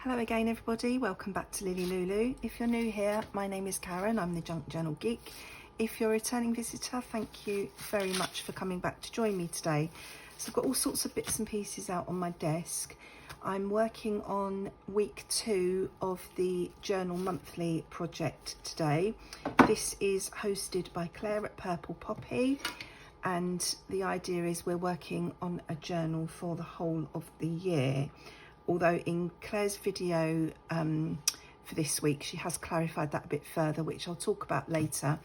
Hello again everybody, welcome back to LilyLuLou. If you're new here, my name is Karen, I'm the Junk Journal Geek. If you're a returning visitor, thank you very much for coming back to join me today. So I've got all sorts of bits and pieces out on my desk. I'm working on week 2 of the Journal Monthly project today. This is hosted by Claire at Purple Poppy, and the idea is we're working on a journal for the whole of the year. Although in Claire's video for this week, she has clarified that a bit further, which I'll talk about later.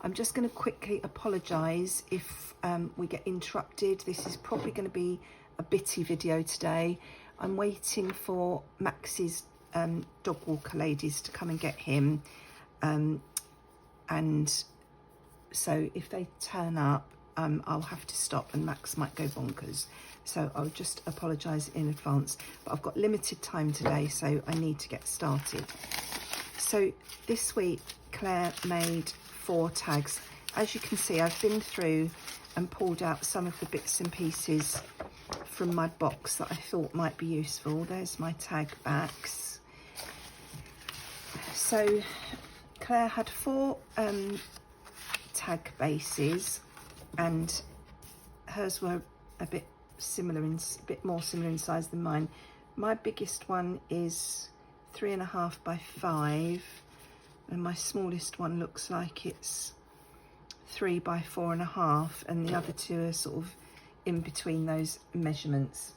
I'm just going to quickly apologise if we get interrupted. This is probably going to be a bitty video today. I'm waiting for Max's dog walker ladies to come and get him. And so if they turn up, I'll have to stop and Max might go bonkers. So I'll just apologise in advance, but I've got limited time today, so I need to get started. So this week, Claire made 4 tags. As you can see, I've been through and pulled out some of the bits and pieces from my box that I thought might be useful. There's my tag backs. So Claire had 4 tag bases, and hers were a bit more similar in size than mine. My biggest one is 3.5 by 5, and my smallest one looks like it's 3 by 4.5, and the other 2 are sort of in between those measurements.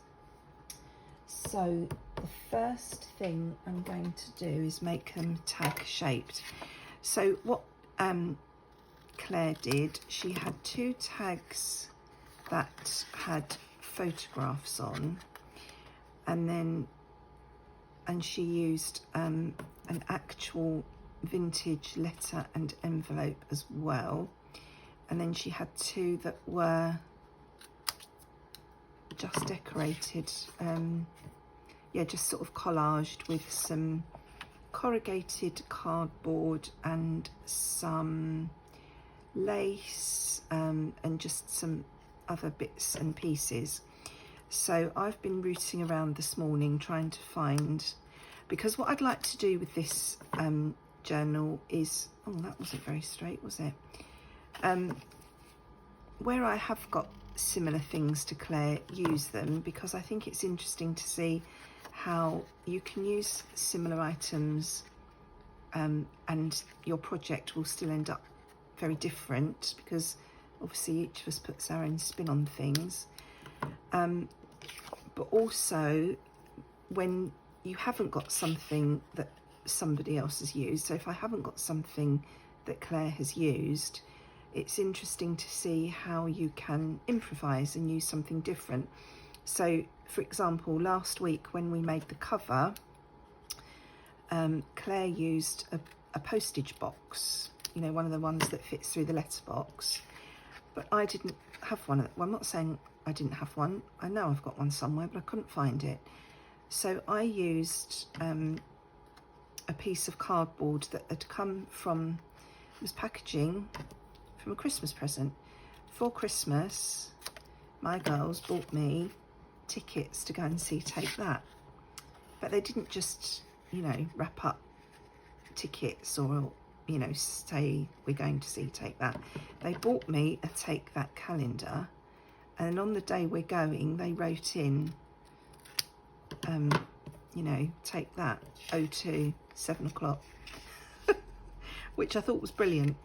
So the first thing I'm going to do is make them tag shaped. So what Claire did, she had 2 tags that had photographs on, and she used an actual vintage letter and envelope as well, and then she had 2 that were just decorated, just sort of collaged with some corrugated cardboard and some lace and just some other bits and pieces. So I've been rooting around this morning trying to find, because what I'd like to do with this journal is, oh, that wasn't very straight, was it? Where I have got similar things to Claire, use them, because I think it's interesting to see how you can use similar items and your project will still end up very different, because obviously each of us puts our own spin on things. But also when you haven't got something that somebody else has used, so if I haven't got something that Claire has used, it's interesting to see how you can improvise and use something different. So for example, last week when we made the cover, Claire used a postage box, you know, one of the ones that fits through the letterbox, but I didn't have one. Well, I'm not saying I didn't have one, I know I've got one somewhere, but I couldn't find it. So I used a piece of cardboard that had come from, it was packaging from a Christmas present. For Christmas, my girls bought me tickets to go and see Take That, but they didn't just, you know, wrap up tickets or, you know, say we're going to see Take That. They bought me a Take That calendar, and on the day we're going, they wrote in, you know, Take That 02 7 o'clock, which I thought was brilliant.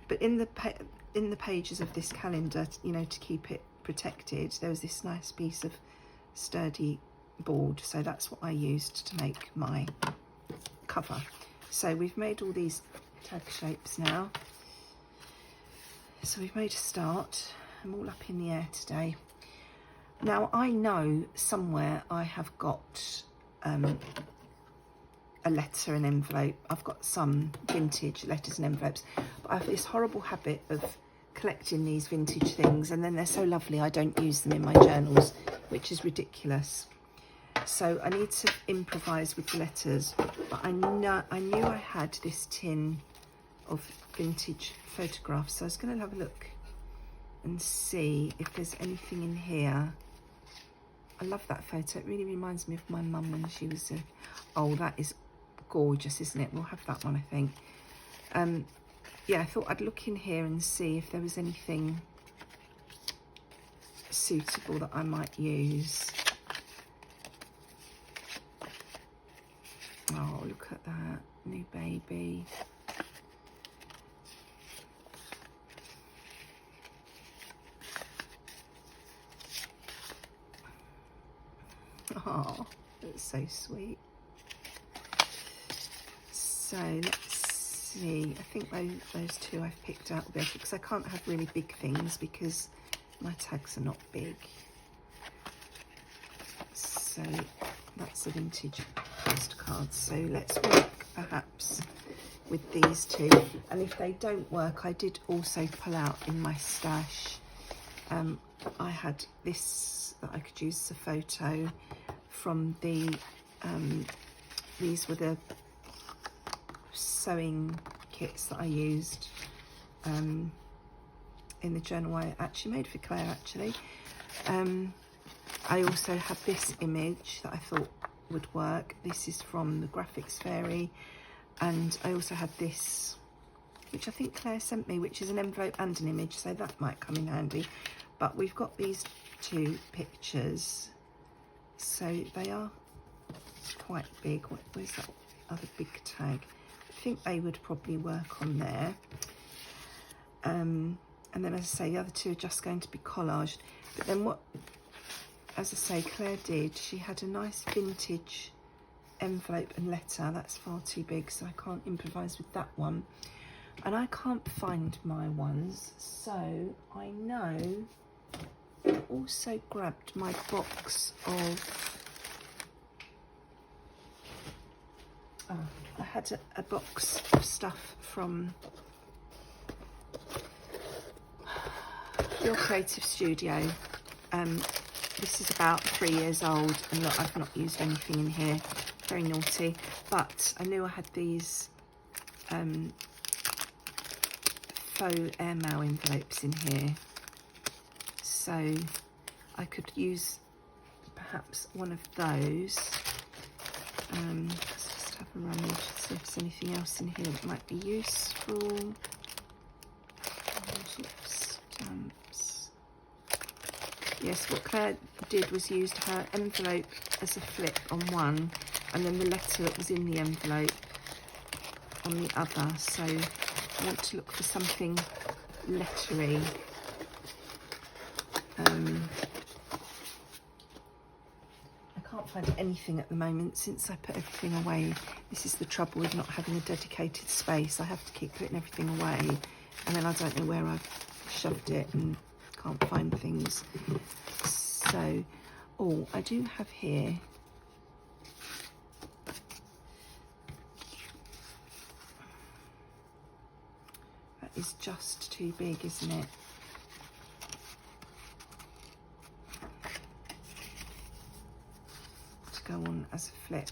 But in the pages of this calendar, you know, to keep it protected, there was this nice piece of sturdy board, so that's what I used to make my cover. So we've made all these tag shapes now, so we've made a start. I'm all up in the air today. Now I know somewhere I have got a letter and envelope. I've got some vintage letters and envelopes, but I have this horrible habit of collecting these vintage things, and then they're so lovely I don't use them in my journals, which is ridiculous. So I need to improvise with the letters, but I knew I had this tin of vintage photographs, so I was going to have a look and see if there's anything in here I love that photo. It really reminds me of my mum when she was oh, that is gorgeous, isn't it? We'll have that one, I think. Yeah, I thought I'd look in here and see if there was anything suitable that I might use. Oh, look at that new baby. Oh, that's so sweet. So let's see. I think those two I've picked out there because I can't have really big things because my tags are not big. So that's a vintage postcard. So let's work perhaps with these two. And if they don't work, I did also pull out in my stash. I had this that I could use as a photo from the, these were the sewing kits that I used in the journal I actually made for Claire actually. I also had this image that I thought would work. This is from the Graphics Fairy, and I also had this, which I think Claire sent me, which is an envelope and an image, so that might come in handy. But we've got these two pictures, so they are quite big. Where's that other big tag? I think they would probably work on there. And then, as I say, the other two are just going to be collaged. But then what, as I say, Claire did, she had a nice vintage envelope and letter. That's far too big, so I can't improvise with that one. And I can't find my ones, so I know I also grabbed my box of, I had a box of stuff from Your Creative Studio. This is about 3 years old, and look, I've not used anything in here. Very naughty, but I knew I had these faux airmail envelopes in here, so I could use perhaps one of those. Let's just have a rummage, see if there's anything else in here that might be useful. Stamps. Yes, what Claire did was used her envelope as a flip on one, and then the letter that was in the envelope on the other. So I want to look for something lettery. I can't find anything at the moment since I put everything away. This is the trouble with not having a dedicated space. I have to keep putting everything away, and then I don't know where I've shoved it and can't find things. So, oh, I do have here that is just too big, isn't it? To go on as a flip.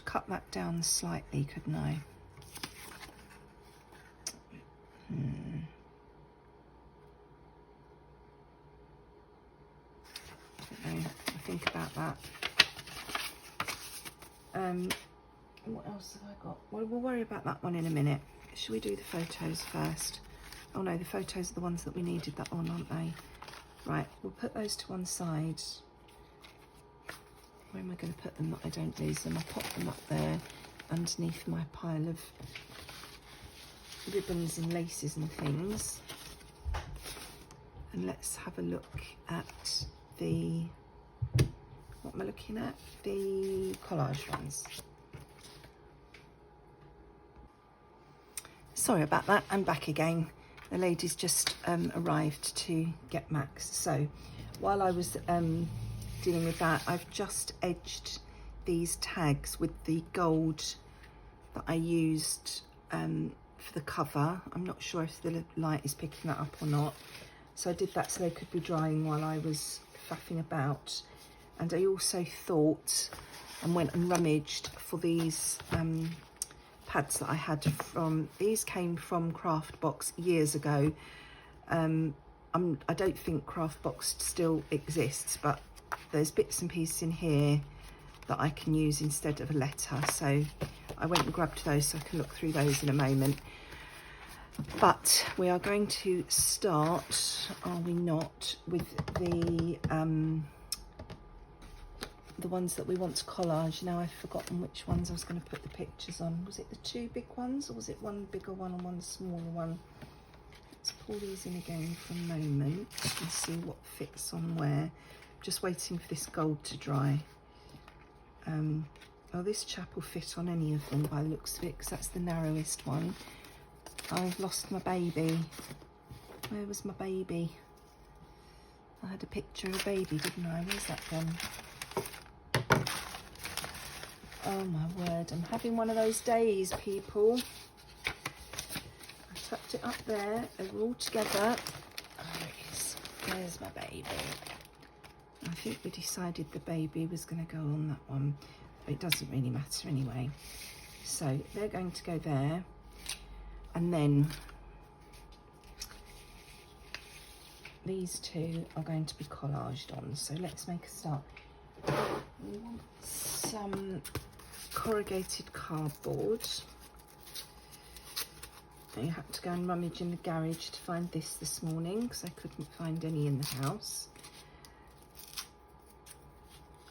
Cut that down slightly, couldn't I? Don't know. I'll think about that. What else have I got? Well, we'll worry about that one in a minute. Should we do the photos first? Oh no, the photos are the ones that we needed that on, aren't they? Right, we'll put those to one side. Where am I going to put them that I don't lose them? I'll pop them up there underneath my pile of ribbons and laces and things. And let's have a look at the, what am I looking at? The collage ones. Sorry about that, I'm back again. The ladies just arrived to get Max. So while I was dealing with that, I've just edged these tags with the gold that I used for the cover. I'm not sure if the light is picking that up or not, so I did that so they could be drying while I was faffing about. And I also thought and went and rummaged for these pads that I had from, these came from Craft Box years ago. I don't think Craft Box still exists, but there's bits and pieces in here that I can use instead of a letter. So I went and grabbed those so I can look through those in a moment. But we are going to start, are we not, with the ones that we want to collage. Now I've forgotten which ones I was going to put the pictures on. Was it the two big ones, or was it one bigger one and one smaller one? Let's pull these in again for a moment and see what fits on where. Just waiting for this gold to dry. Oh, this chap will fit on any of them by the looks of it, because that's the narrowest one. I've lost my baby. Where was my baby? I had a picture of a baby, didn't I? Where's that gone? Oh my word, I'm having one of those days, people. I tucked it up there, they were all together. Oh, there it is. There's my baby. I think we decided the baby was going to go on that one. It doesn't really matter anyway. So they're going to go there. And then these two are going to be collaged on. So let's make a start. We want some corrugated cardboard. I had to go and rummage in the garage to find this morning because I couldn't find any in the house.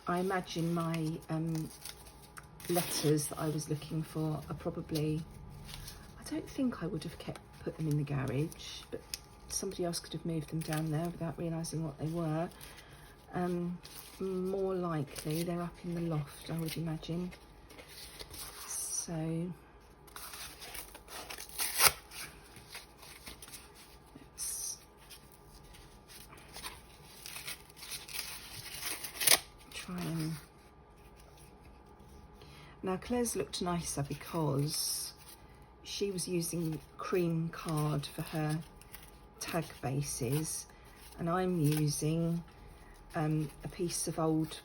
I imagine my letters that I was looking for are probably, I don't think I would have put them in the garage, but somebody else could have moved them down there without realising what they were. More likely they're up in the loft, I would imagine. So let's try and... Now Claire's looked nicer because she was using cream card for her tag bases, and I'm using a piece of old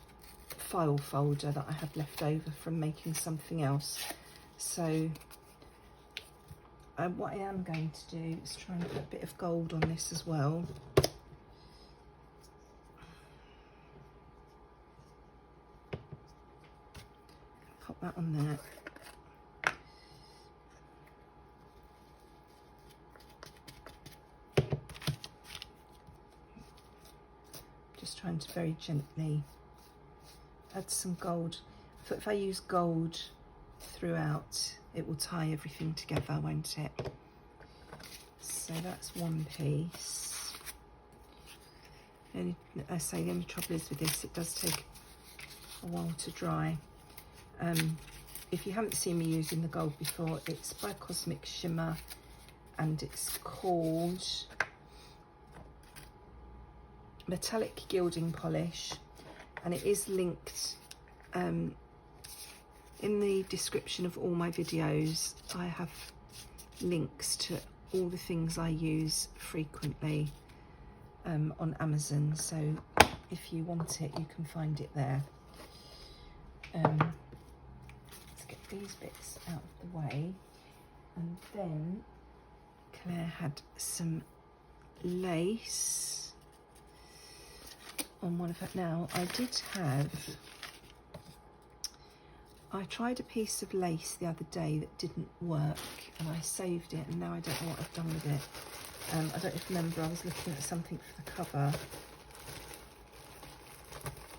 file folder that I have left over from making something else. So what I am going to do is try and put a bit of gold on this as well. Pop that on there. Just trying to very gently add some gold. If I use gold throughout, it will tie everything together, won't it? So that's one piece. And I say the only trouble is with this, it does take a while to dry. If you haven't seen me using the gold before, it's by Cosmic Shimmer and it's called Metallic Gilding Polish, and it is linked in the description of all my videos. I have links to all the things I use frequently on Amazon, so if you want it you can find it there. Let's get these bits out of the way, and then Claire had some lace on one of her. Now I tried a piece of lace the other day that didn't work, and I saved it, and now I don't know what I've done with it. I don't know if you remember, I was looking at something for the cover.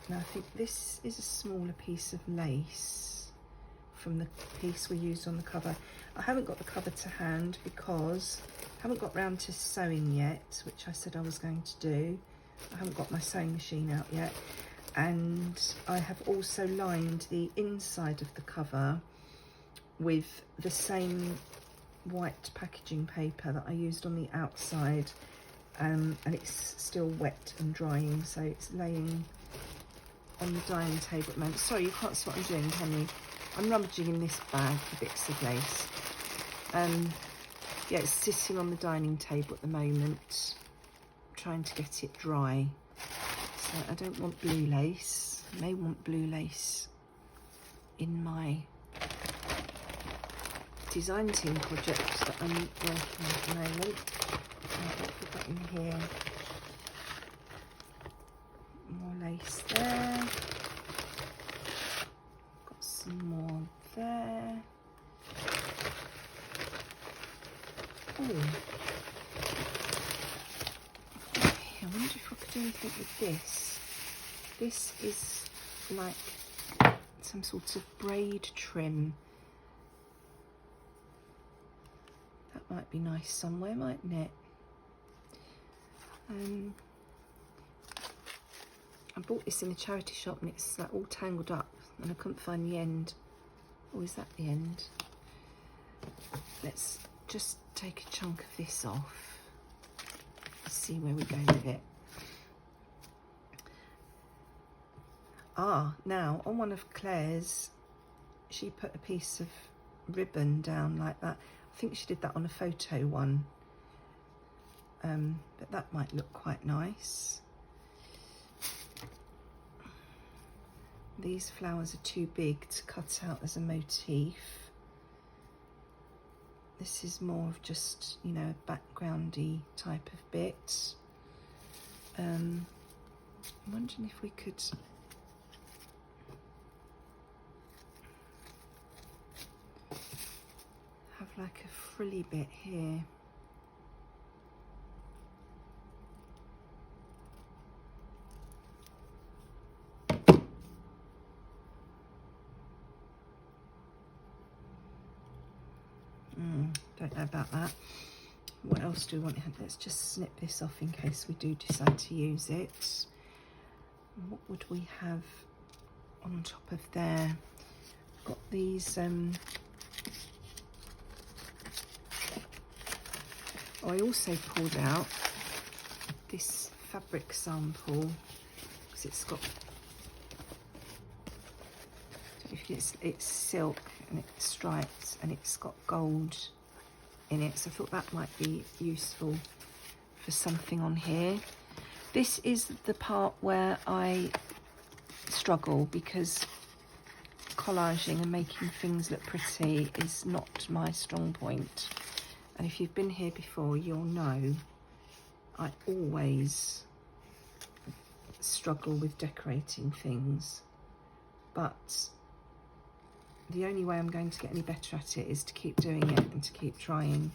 Now I think this is a smaller piece of lace from the piece we used on the cover. I haven't got the cover to hand because I haven't got round to sewing yet, which I said I was going to do. I haven't got my sewing machine out yet, and I have also lined the inside of the cover with the same white packaging paper that I used on the outside, and it's still wet and drying, so it's laying on the dining table at the moment. Sorry, you can't see what I'm doing, can you? I'm rummaging in this bag for bits of lace. Yeah, it's sitting on the dining table at the moment, trying to get it dry. So I don't want blue lace. I may want blue lace in my design team project that I'm working on at the moment. What have we got in here? More lace there. Got some more there. Oh. I wonder if I could do anything with this. This is like some sort of braid trim. That might be nice somewhere, mightn't it? I bought this in a charity shop and it's like all tangled up and I couldn't find the end. Oh, is that the end? Let's just take a chunk of this off. Let's see where we go with it. Ah, now on one of Claire's, she put a piece of ribbon down like that. I think she did that on a photo one, but that might look quite nice. These flowers are too big to cut out as a motif. This is more of just, you know, a backgroundy type of bit. I'm wondering if we could have like a frilly bit here. Don't know about that. What else do we want? Let's just snip this off in case we do decide to use it. What would we have on top of there? Got these I also pulled out this fabric sample because it's got, it's silk and it's striped and it's got gold in it, so I thought that might be useful for something on here. This is the part where I struggle because collaging and making things look pretty is not my strong point. And if you've been here before, you'll know I always struggle with decorating things. But the only way I'm going to get any better at it is to keep doing it and to keep trying.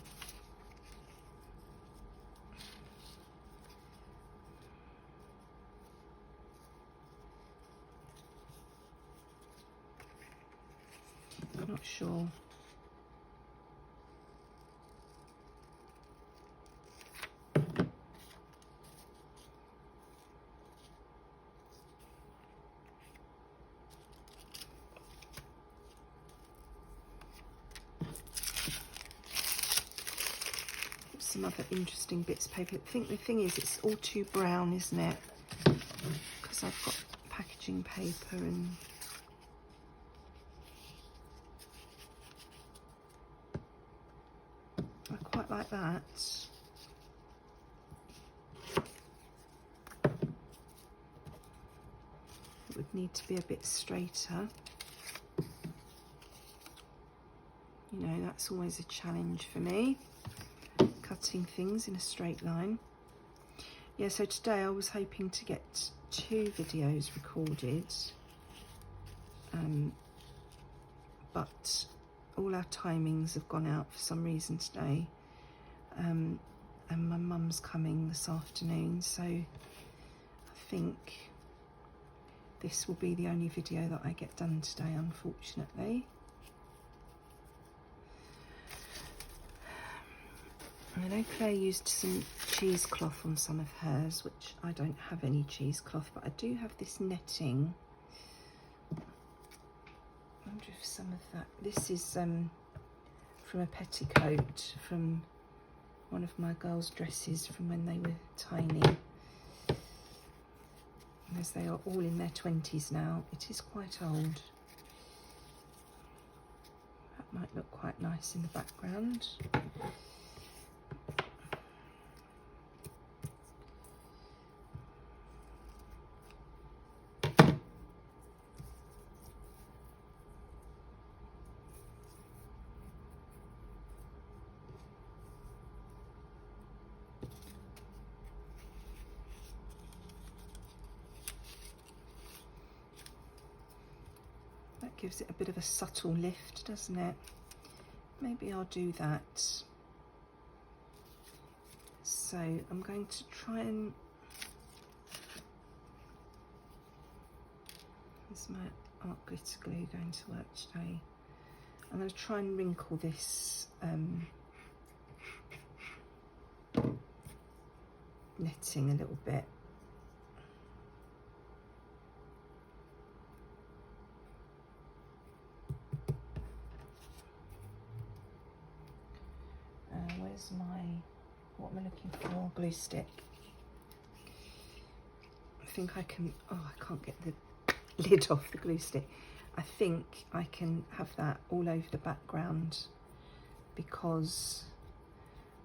I'm not sure. Some other interesting bits of paper. I think the thing is it's all too brown, isn't it? Because I've got packaging paper and I quite like that. It would need to be a bit straighter. You know, that's always a challenge for me, cutting things in a straight line. Yeah, so today I was hoping to get 2 videos recorded, but all our timings have gone out for some reason today, and my mum's coming this afternoon, so I think this will be the only video that I get done today, unfortunately. I know Claire used some cheesecloth on some of hers, which I don't have any cheesecloth, but I do have this netting. I wonder if some of that, this is from a petticoat from one of my girls' dresses from when they were tiny. And as they are all in their 20s now, it is quite old. That might look quite nice in the background. gives it a bit of a subtle lift, doesn't it? Maybe I'll do that. So I'm going to try and, is my art glitter glue going to work today? I'm going to try and wrinkle this netting a little bit. Where's my, what am I looking for? Glue stick. I think I can, oh, I can't get the lid off the glue stick. I think I can have that all over the background because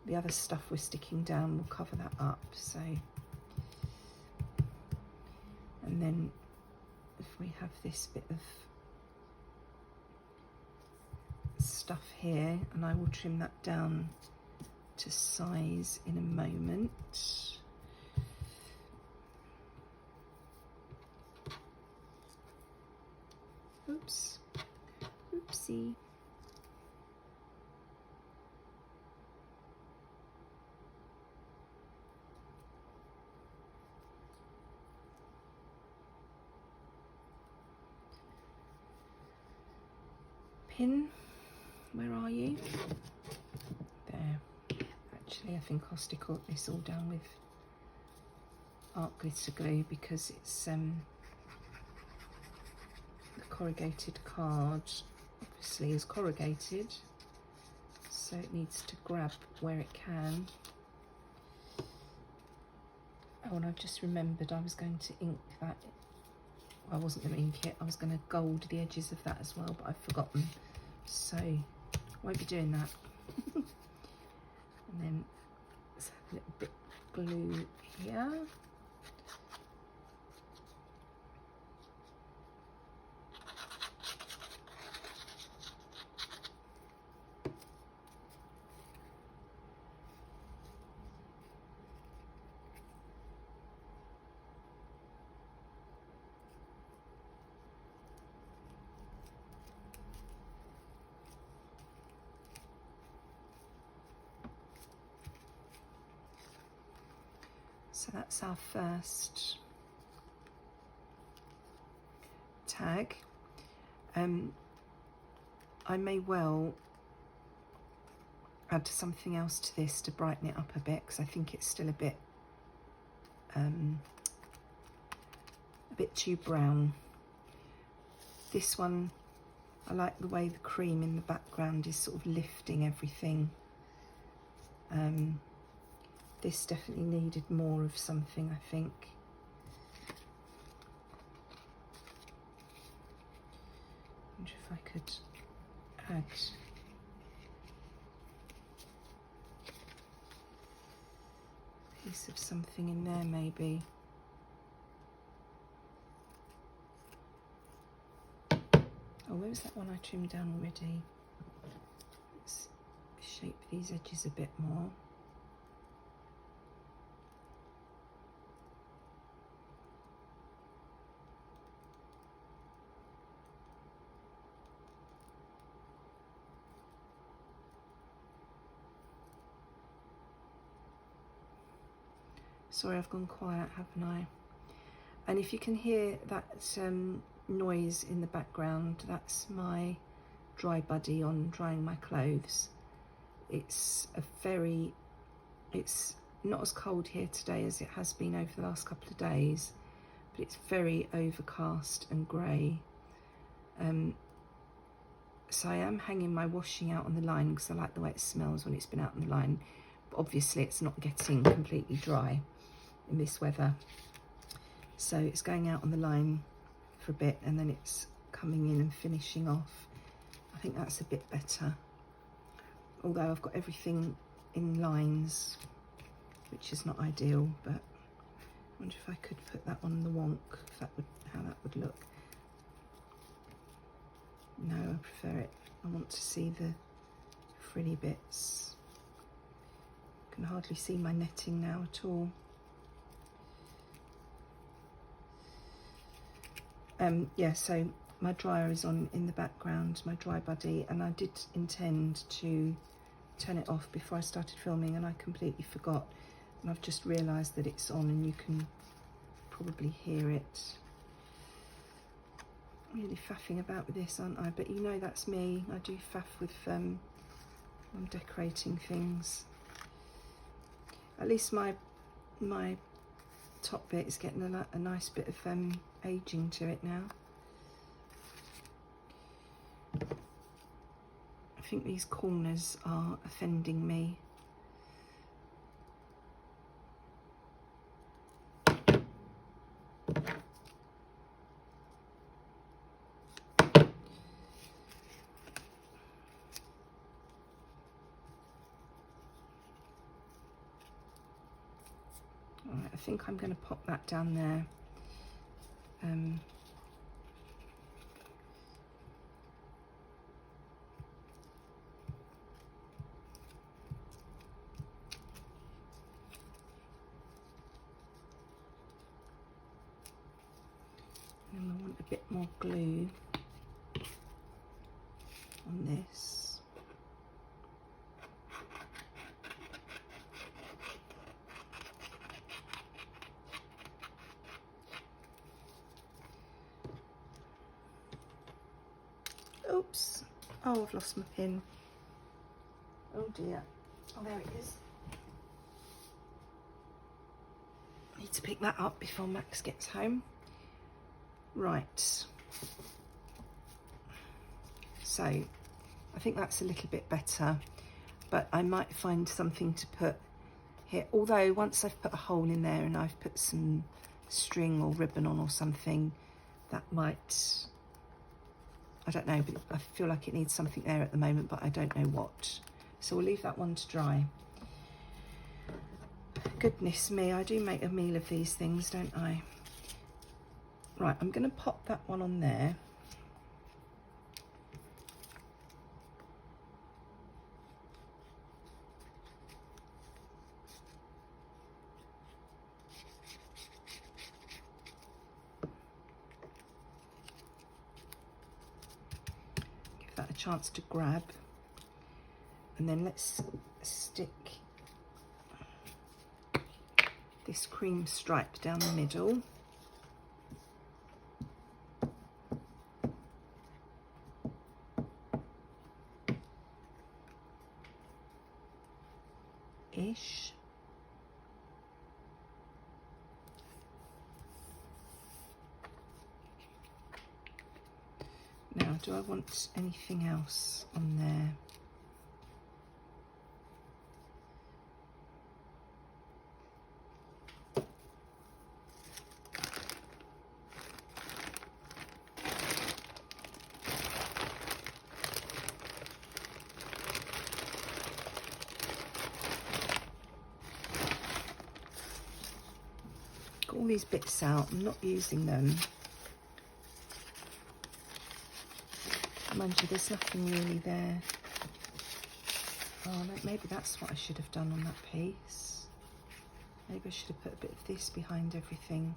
the other stuff we're sticking down will cover that up. So, and then if we have this bit of stuff here, and I will trim that down to size in a moment. Oops, oopsie. Pin, where are you? There. Actually, I think I'll stick all this all down with art glitter glue because it's the corrugated card obviously is corrugated, so it needs to grab where it can. Oh, and I've just remembered I was going to ink that. I wasn't going to ink it, I was going to gold the edges of that as well, but I've forgotten, so won't be doing that. And then let's have a little bit of glue here. So that's our first tag. I may well add something else to this to brighten it up a bit, because I think it's still a bit too brown. This one, I like the way the cream in the background is sort of lifting everything. This definitely needed more of something, I think. I wonder if I could add a piece of something in there, maybe. Oh, where was that one I trimmed down already? Let's shape these edges a bit more. Sorry, I've gone quiet, haven't I? And if you can hear that noise in the background, that's my dry buddy on drying my clothes. It's not as cold here today as it has been over the last couple of days, but it's very overcast and grey. So I am hanging my washing out on the line because I like the way it smells when it's been out on the line, but obviously it's not getting completely dry in this weather. So it's going out on the line for a bit and then it's coming in and finishing off. I think that's a bit better. Although I've got everything in lines, which is not ideal, but I wonder if I could put that on the wonk, if that would, how that would look. No, I prefer it. I want to see the frilly bits. I can hardly see my netting now at all. Yeah, so my dryer is on in the background, my dry buddy, and I did intend to turn it off before I started filming, and I completely forgot, and I've just realised that it's on, and you can probably hear it. Really faffing about with this, aren't I? But you know that's me. I do faff with I'm decorating things. At least my top bit is getting a nice bit of aging to it now. I think these corners are offending me. Alright, I think I'm going to pop that down there. And I want a bit more glue on this. Oops. Oh, I've lost my pin. Oh dear. Oh, there it is. Need to pick that up before Max gets home. Right. So, I think that's a little bit better, but I might find something to put here. Although, once I've put a hole in there and I've put some string or ribbon on or something, that might... I don't know, but I feel like it needs something there at the moment, but I don't know what. So we'll leave that one to dry. Goodness me, I do make a meal of these things, don't I? Right, I'm going to pop that one on there. That a chance to grab, and then let's stick this cream stripe down the middle. Ish. Now, do I want anything else on there? Got all these bits out, I'm not using them. Mind you, there's nothing really there. Oh, maybe that's what I should have done on that piece. Maybe I should have put a bit of this behind everything.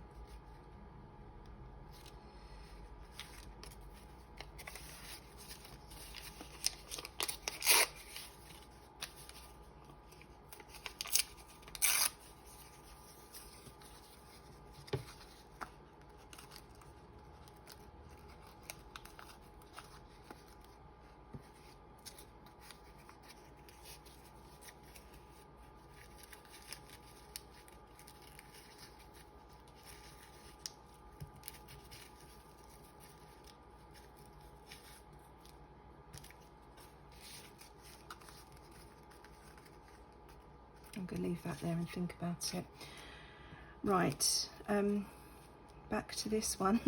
I'm going to leave that there and think about it. Right, back to this one.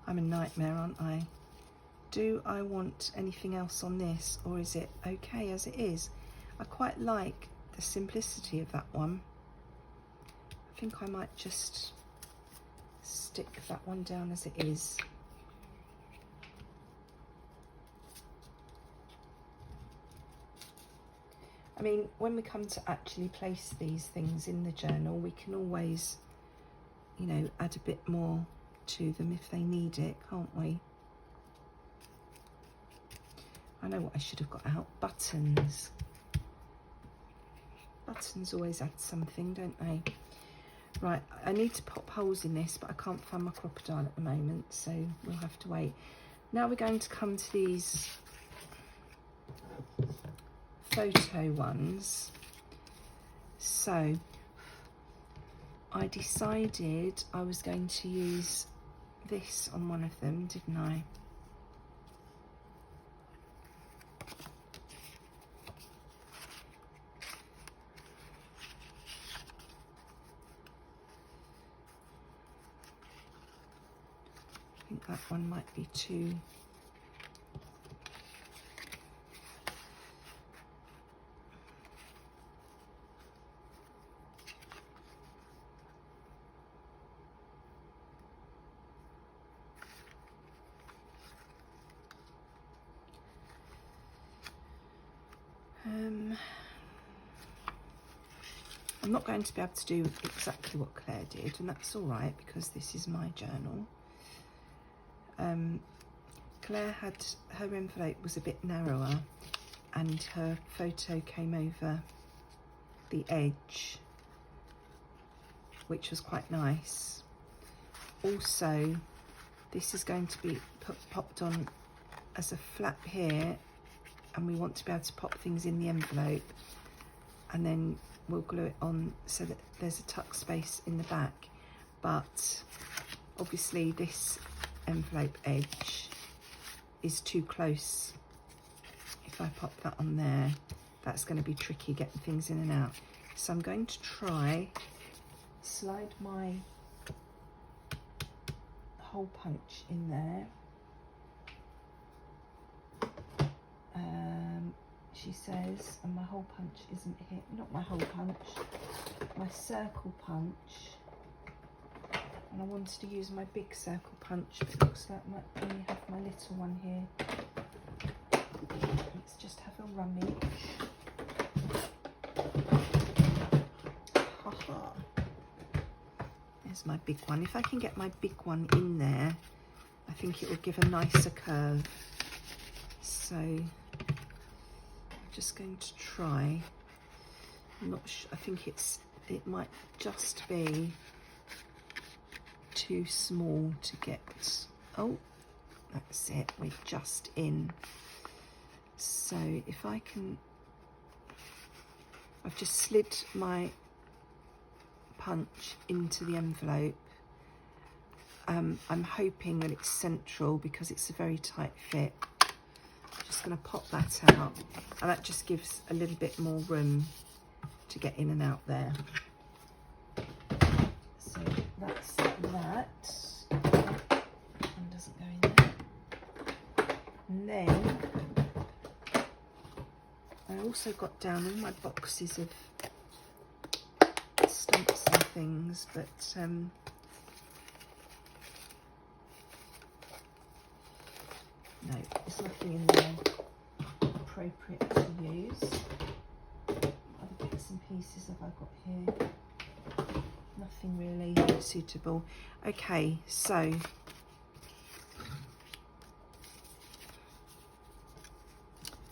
I'm a nightmare, aren't I? Do I want anything else on this, or is it okay as it is? I quite like the simplicity of that one. I think I might just stick that one down as it is. I mean, when we come to actually place these things in the journal, we can always, you know, add a bit more to them if they need it, can't we? I know what I should have got out. Buttons. Buttons always add something, don't they? Right, I need to pop holes in this, but I can't find my crocodile at the moment, so we'll have to wait. Now we're going to come to these photo ones. So I decided I was going to use this on one of them, didn't I? I think that one might be too... I'm not going to be able to do exactly what Claire did, and that's all right because this is my journal. Claire had, her envelope was a bit narrower and her photo came over the edge, which was quite nice. Also, this is going to be popped on as a flap here, and we want to be able to pop things in the envelope, and then we'll glue it on so that there's a tuck space in the back. But obviously this envelope edge is too close. If I pop that on there, that's going to be tricky getting things in and out. So I'm going to try slide my hole punch in there. She says, and my hole punch isn't here, not my hole punch, my circle punch. And I wanted to use my big circle punch, but it looks like I only have my little one here. Let's just have a rummage. Haha. There's my big one. If I can get my big one in there, I think it will give a nicer curve. So I'm just going to try. I'm not sure, I think it might just be too small to get. Oh, that's it, we're just in. So if I can, I've just slid my punch into the envelope. I'm hoping that it's central because it's a very tight fit. I'm just going to pop that out, and that just gives a little bit more room to get in and out there. So that's that. One doesn't go in there. And then I also got down all my boxes of stamps and things, but no, there's nothing in there appropriate to use. What other bits and pieces have I got here? Nothing really suitable. Okay, so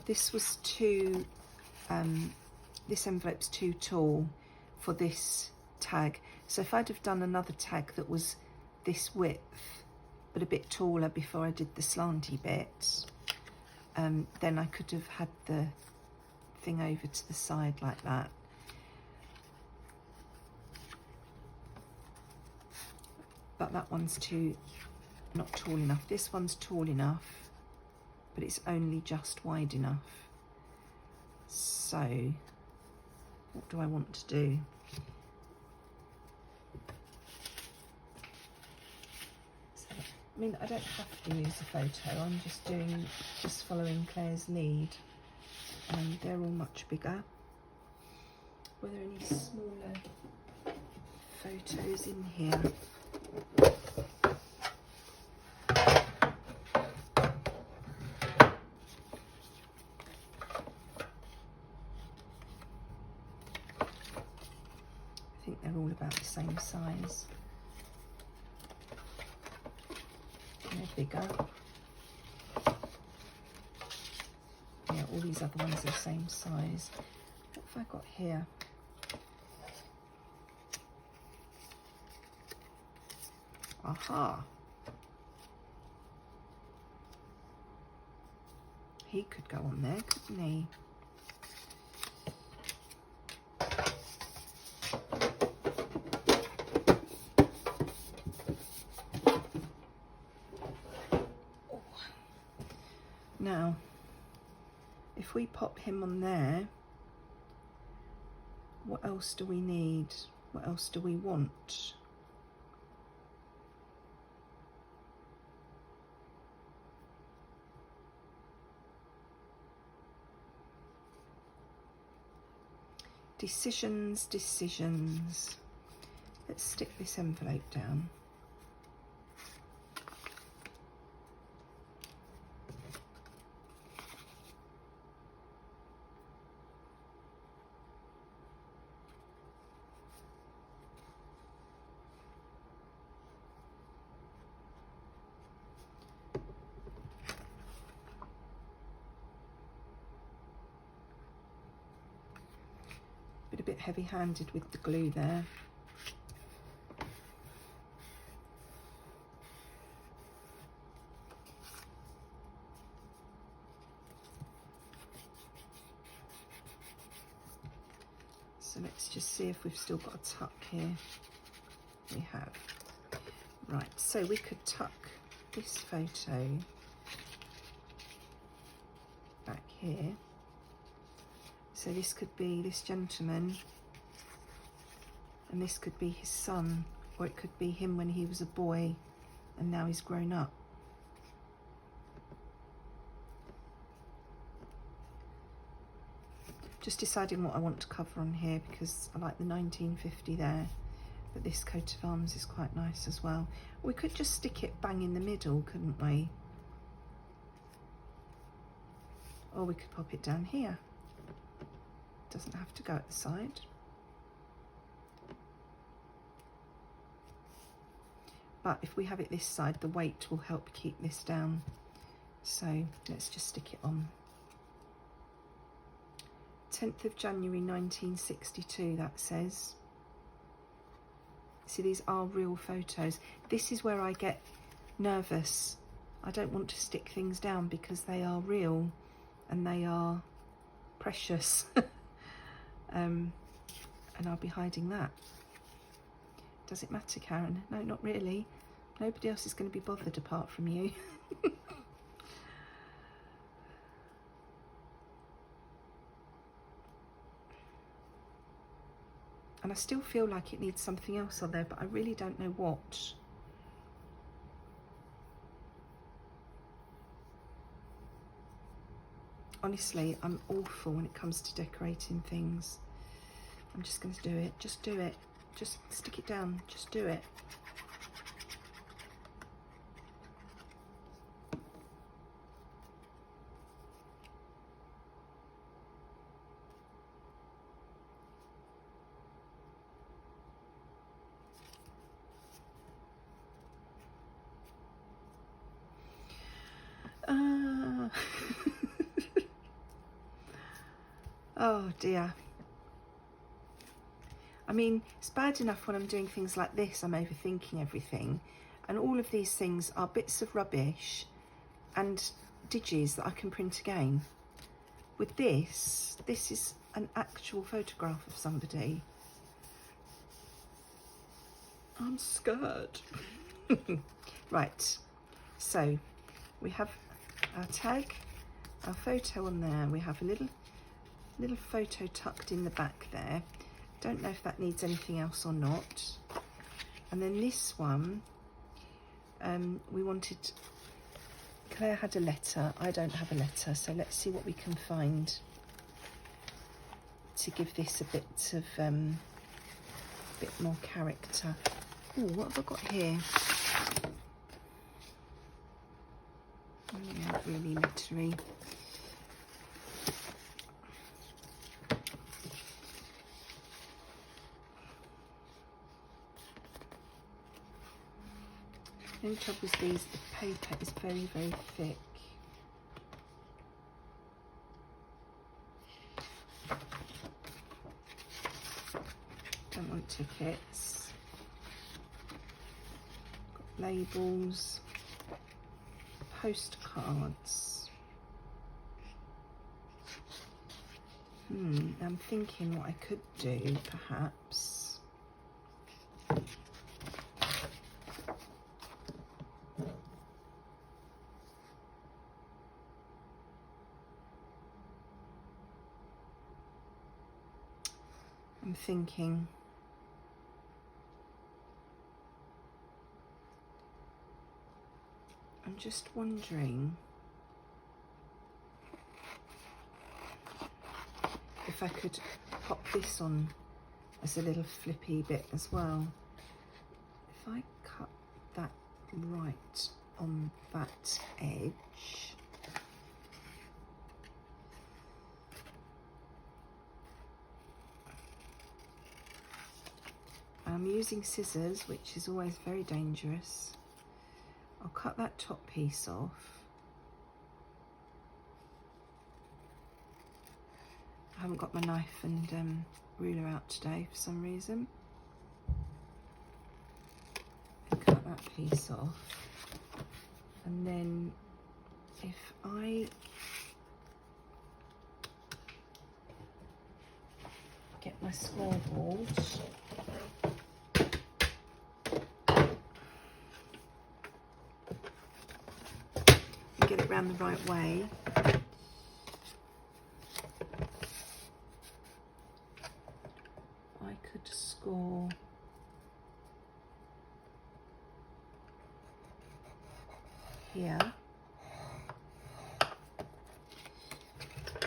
this was too, this envelope's too tall for this tag. So if I'd have done another tag that was this width, but a bit taller before I did the slanty bit, then I could have had the thing over to the side like that. But that one's not tall enough. This one's tall enough, but it's only just wide enough. So what do I want to do? I mean, I don't have to use a photo. I'm just following Claire's lead, and they're all much bigger. Were there any smaller photos in here? I think they're all about the same size. they're bigger. Yeah, all these other ones are the same size. What have I got here? Aha! He could go on there, couldn't he? Now, if we pop him on there, what else do we need? What else do we want? Decisions, decisions. Let's stick this envelope down. A bit heavy-handed with the glue there. So let's just see if we've still got a tuck here. We have. Right, so we could tuck this photo back here. So this could be this gentleman, and this could be his son, or it could be him when he was a boy and now he's grown up. Just deciding what I want to cover on here, because I like the 1950 there, but this coat of arms is quite nice as well. We could just stick it bang in the middle, couldn't we? Or we could pop it down here. Doesn't have to go at the side. But if we have it this side, the weight will help keep this down. So let's just stick it on. 10th of January 1962, that says. See, these are real photos. This is where I get nervous. I don't want to stick things down because they are real and they are precious. And I'll be hiding that. Does it matter, Karen? No, not really. Nobody else is going to be bothered apart from you. And I still feel like it needs something else on there, but I really don't know what. Honestly, I'm awful when it comes to decorating things. I'm just going to do it. Just do it. Just stick it down. Just do it. Oh dear. I mean, it's bad enough when I'm doing things like this, I'm overthinking everything. And all of these things are bits of rubbish and digis that I can print again. With this is an actual photograph of somebody. I'm scared. Right, so we have our tag, our photo on there. We have a little photo tucked in the back there. Don't know if that needs anything else or not. And then this one, we wanted, Claire had a letter, I don't have a letter, so let's see what we can find to give this a bit of, bit more character. Oh, what have I got here? Oh, yeah, really literary. The only trouble with these, the paper is very, very thick. Don't want tickets. Got labels, postcards. I'm thinking what I could do, perhaps. I'm thinking I'm just wondering if I could pop this on as a little flippy bit as well. If I cut that right on that edge, I'm using scissors, which is always very dangerous. I'll cut that top piece off. I haven't got my knife and ruler out today for some reason. And cut that piece off. And then if I get my scoreboard, get it round the right way, I could score here,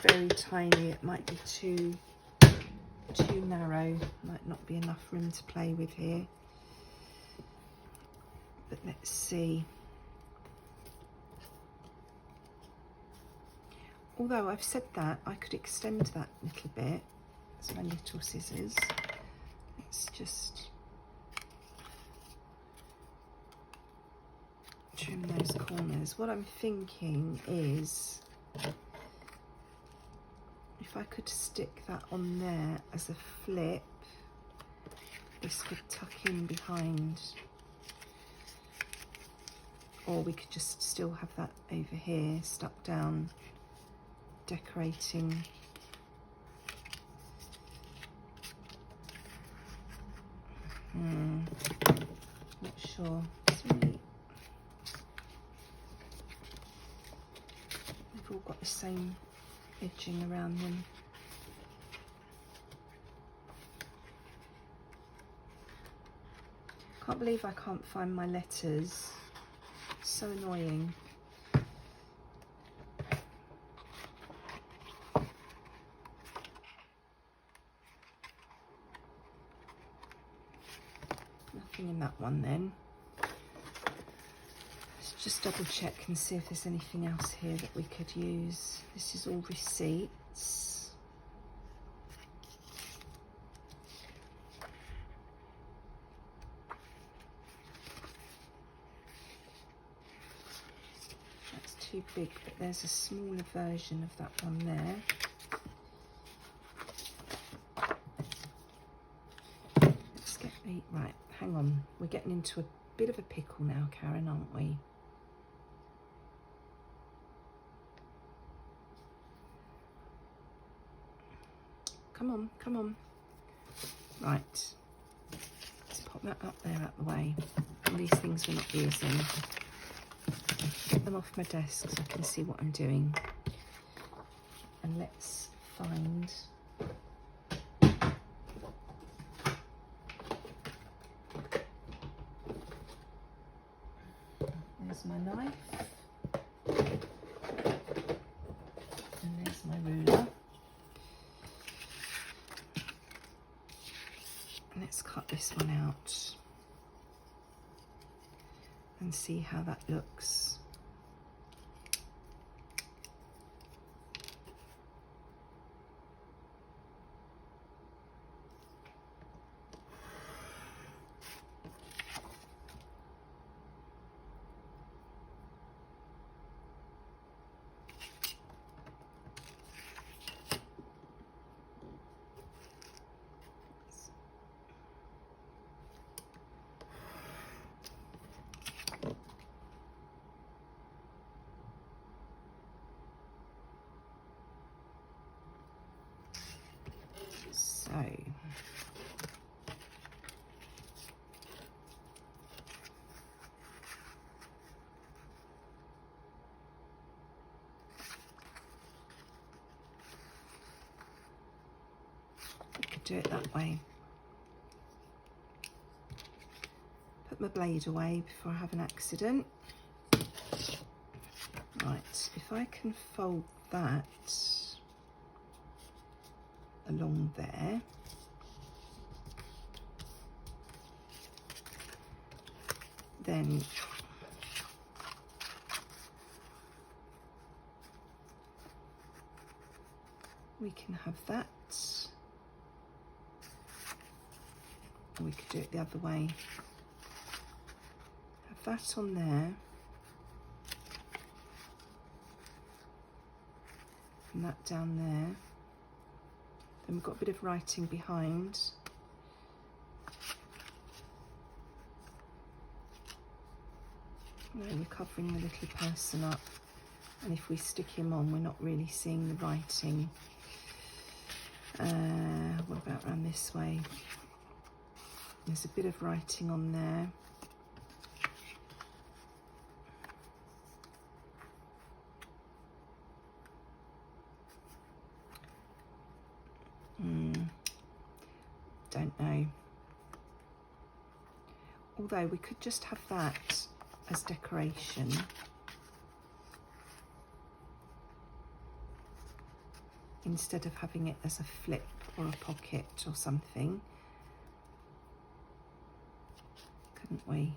very tiny. It might be too narrow, might not be enough room to play with here, but let's see. Although I've said that, I could extend that a little bit. That's my little scissors. Let's just trim those corners. What I'm thinking is, if I could stick that on there as a flip, this could tuck in behind. Or we could just still have that over here, stuck down, decorating. Not sure. We've all got the same edging around them. Can't believe I can't find my letters. So annoying. Nothing in that one then. Let's just double check and see if there's anything else here that we could use. This is all receipts. That's too big, but there's a smaller version of that one there. Let's get the, right, hang on. We're getting into a bit of a pickle now, Karen, aren't we? Come on, come on. Right, let's pop that up there out the way. All these things we're not using. Get them off my desk so I can see what I'm doing. And let's find there's my knife. And there's my ruler. Let's cut this one out and see how that looks. do it that way. Put my blade away before I have an accident. Right, if I can fold that along there, then we can have that. Or we could do it the other way. Have that on there. And that down there. Then we've got a bit of writing behind. Now we're covering the little person up, and if we stick him on, we're not really seeing the writing. What about around this way? There's a bit of writing on there. Don't know. Although we could just have that as decoration. Instead of having it as a flip or a pocket or something. Couldn't we?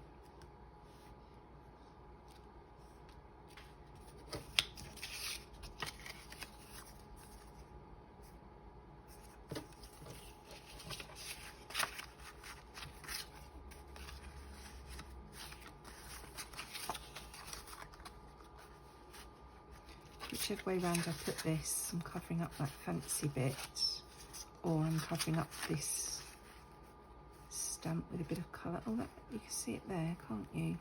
Whichever way round I put this, I'm covering up that fancy bit, or I'm covering up this stamp with a bit of colour. Oh, that, you can see it there, can't you?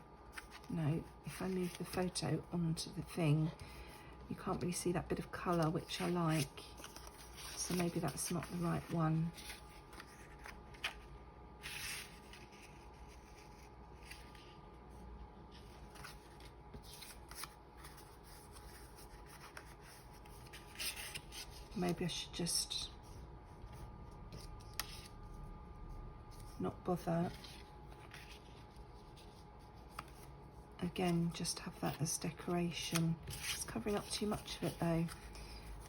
No, if I move the photo onto the thing, you can't really see that bit of colour, which I like. So maybe that's not the right one. Maybe I should just not bother. Again, just have that as decoration. It's covering up too much of it though.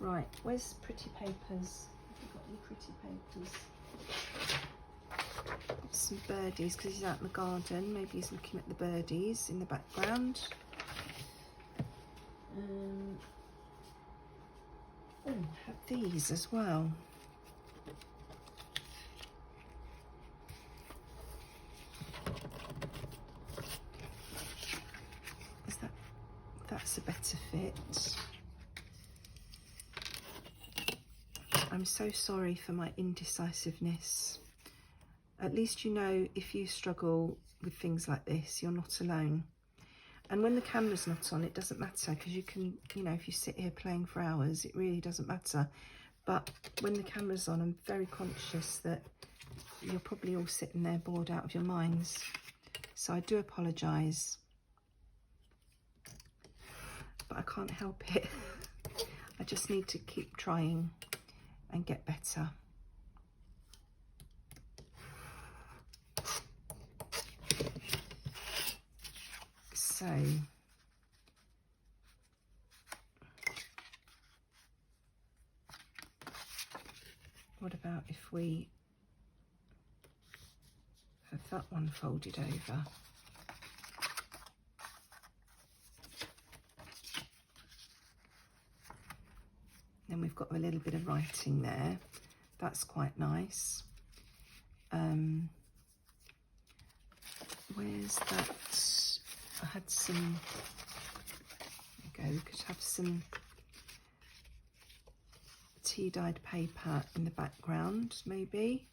Right, where's pretty papers? Have you got any pretty papers? Got some birdies, because he's out in the garden. Maybe he's looking at the birdies in the background. Oh, I have these as well. Is that's a better fit. I'm so sorry for my indecisiveness. At least you know, if you struggle with things like this, you're not alone. And when the camera's not on, it doesn't matter, because you can, you know, if you sit here playing for hours, it really doesn't matter. But when the camera's on, I'm very conscious that you're probably all sitting there bored out of your minds. So I do apologise. But I can't help it. I just need to keep trying and get better. So, what about if we have that one folded over? Then we've got a little bit of writing there. That's quite nice. Where's that? I had some, there we go, we could have some tea dyed paper in the background, maybe.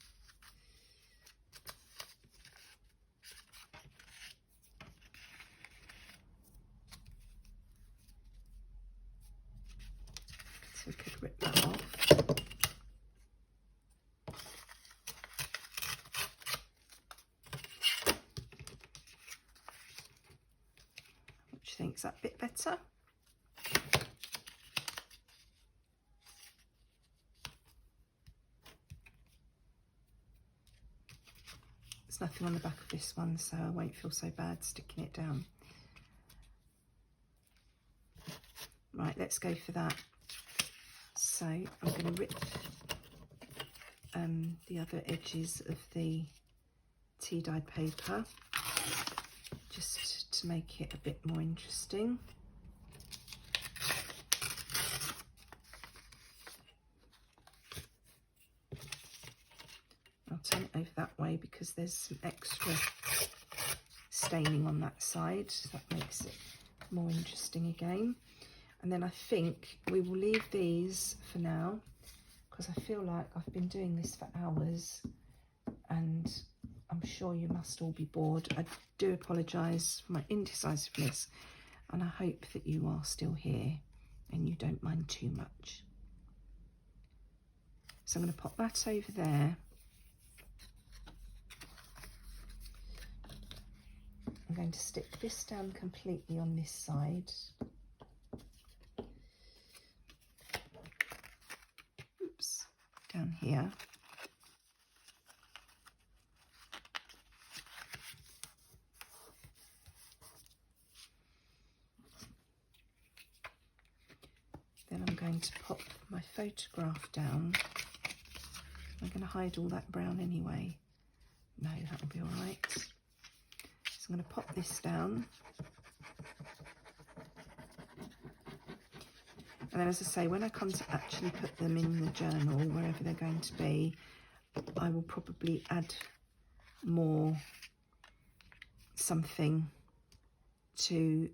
So we could rip that off. Think's that a bit better. There's nothing on the back of this one, so I won't feel so bad sticking it down. Right, let's go for that. So I'm going to rip the other edges of the tea dyed paper just to make it a bit more interesting. I'll turn it over that way because there's some extra staining on that side, so that makes it more interesting again. And then I think we will leave these for now because I feel like I've been doing this for hours and I'm sure you must all be bored. I do apologise for my indecisiveness and I hope that you are still here and you don't mind too much. So I'm going to pop that over there. I'm going to stick this down completely on this side. Oops, down here. Then I'm going to pop my photograph down. I'm going to hide all that brown anyway. No, that'll be all right. So I'm going to pop this down. And then, as I say, when I come to actually put them in the journal, wherever they're going to be, I will probably add more something to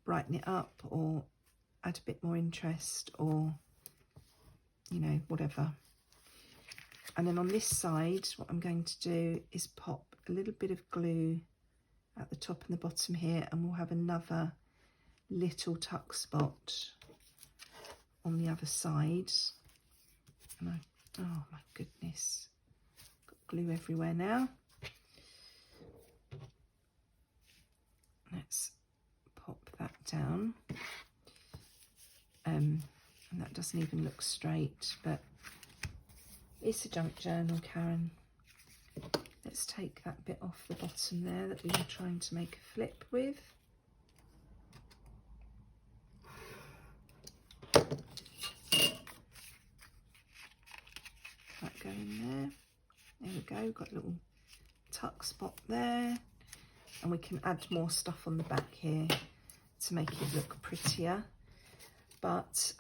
brighten it up or add a bit more interest or, you know, whatever. And then on this side, what I'm going to do is pop a little bit of glue at the top and the bottom here, and we'll have another little tuck spot on the other side. And oh my goodness, got glue everywhere now. Let's pop that down. And that doesn't even look straight, but it's a junk journal, Karen. Let's take that bit off the bottom there that we were trying to make a flip with. That go in there. There we go, got a little tuck spot there. And we can add more stuff on the back here to make it look prettier. But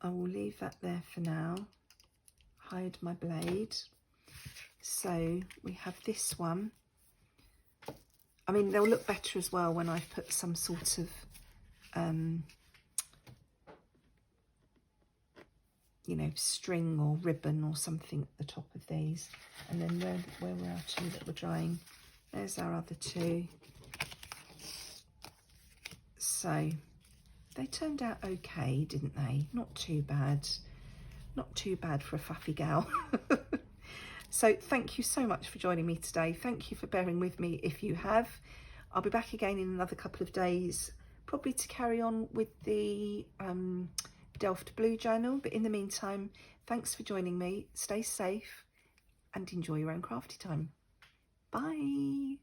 I will leave that there for now. Hide my blade. So we have this one. I mean, they'll look better as well when I've put some sort of, you know, string or ribbon or something at the top of these. And then where were our two that were drying? There's our other two. So they turned out okay, didn't they? Not too bad. Not too bad for a faffy gal. So thank you so much for joining me today. Thank you for bearing with me if you have. I'll be back again in another couple of days, probably to carry on with the Delft Blue journal. But in the meantime, thanks for joining me. Stay safe and enjoy your own crafty time. Bye.